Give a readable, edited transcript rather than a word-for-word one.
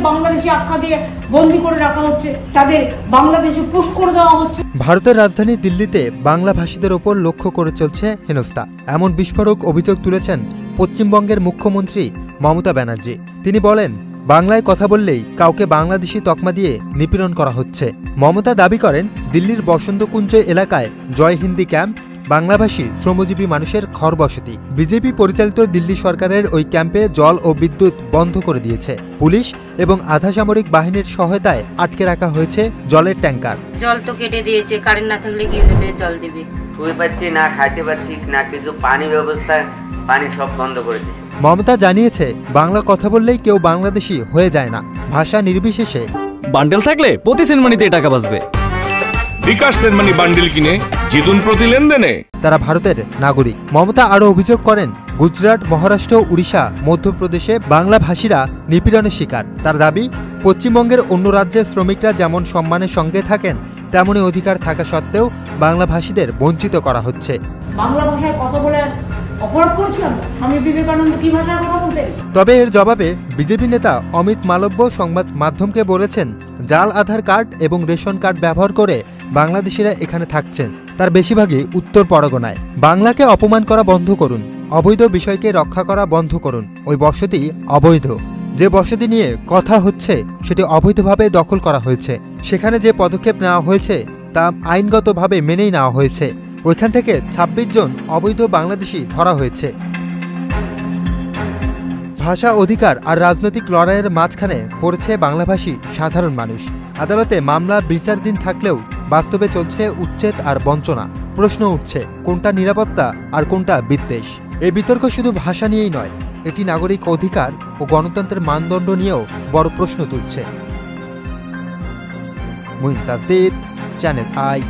বাংলাদেশি আখ্যা দিয়ে বন্দী করে রাখা হচ্ছে, তাদের বাংলাদেশে পুশ করে দেওয়া হচ্ছে। ভারতের রাজধানী দিল্লিতে বাংলা ভাষীদের ওপর লক্ষ্য করে চলছে হেনস্থা। এমন বিস্ফোরক অভিযোগ তুলেছেন পশ্চিমবঙ্গের মুখ্যমন্ত্রী মমতা ব্যানার্জি। তিনি বলেন, বাংলায় কথা বললেই কাউকে বাংলাদেশি তকমা দিয়ে নিপীড়ন করা হচ্ছে। মমতা দাবি করেন, দিল্লির বসন্তকুঞ্জ এলাকায় জয় হিন্দি ক্যাম্প বাংলাভাষী শ্রমজীবী মানুষের ঘরবসতি। বিজেপি পরিচালিত দিল্লি সরকারের ওই ক্যাম্পে জল ও বিদ্যুৎ বন্ধ করে দিয়েছে। পুলিশ এবং আধা সামরিক বাহিনীর সহায়তায় আটকে রাখা হয়েছে জলের ট্যাঙ্কার। জল তো কেটে দিয়েছে, কারেন্ট না থাকলে কিভাবে জল দেবে? শুয়ে পাচ্ছি না, খাইতে পাচ্ছি না, কিছু পানি ব্যবস্থা, পানি সব বন্ধ করে দিয়েছে। মমতা জানিয়েছে, বাংলা কথা বললেই কেউ বাংলাদেশি হয়ে যায় না, ভাষা নির্বিশেষে। বান্ডেল থাকলে প্রতি সেনমানিতে টাকা বাঁচবে। বিকাশ সেনমানি বান্ডেল কিনে জিতুন প্রতি লেনদেনে। তারা ভারতের নাগরিক। মমতা আরও অভিযোগ করেন, গুজরাট, মহারাষ্ট্র, উড়িষ্যা, মধ্যপ্রদেশে বাংলা ভাষীরা নিপীড়নের শিকার। তার দাবি, পশ্চিমবঙ্গের অন্য রাজ্যের শ্রমিকরা যেমন সম্মানের সঙ্গে থাকেন, তেমনই অধিকার থাকা সত্ত্বেও বাংলা ভাষীদের বঞ্চিত করা হচ্ছে। বাংলা ভাষায় কথা বলে অপরাধ করেছিলাম। স্বামী বিবেকানন্দ কি ভাষায় কথা বলতেন? তবে এর জবাবে বিজেপি নেতা অমিত মালব্য সংবাদ মাধ্যমকে বলেছেন, জাল আধার কার্ড এবং রেশন কার্ড ব্যবহার করে বাংলাদেশিরা এখানে থাকছেন, তার বেশিরভাগই উত্তর পরগনায়। বাংলাকে অপমান করা বন্ধ করুন, অবৈধ বিষয়কে রক্ষা করা বন্ধ করুন। ওই বসতি অবৈধ। যে বসতি নিয়ে কথা হচ্ছে সেটি অবৈধভাবে দখল করা হয়েছে। সেখানে যে পদক্ষেপ নেওয়া হয়েছে তা আইনগতভাবে মেনেই নেওয়া হয়েছে। ওইখান থেকে ২৬ জন অবৈধ বাংলাদেশি ধরা হয়েছে। ভাষা অধিকার আর রাজনৈতিক লড়াইয়ের মাঝখানে পড়েছে বাংলাভাষী সাধারণ মানুষ। আদালতে মামলা বিচারাধীন থাকলেও বাস্তবে চলছে উচ্ছেদ আর বঞ্চনা। প্রশ্ন উঠছে, কোনটা নিরাপত্তা আর কোনটা বিদ্বেষ? এই বিতর্ক শুধু ভাষা নিয়েই নয়, এটি নাগরিক অধিকার ও গণতন্ত্রের মানদণ্ড নিয়েও বড় প্রশ্ন তুলছে। Muin Tajdid, channel I.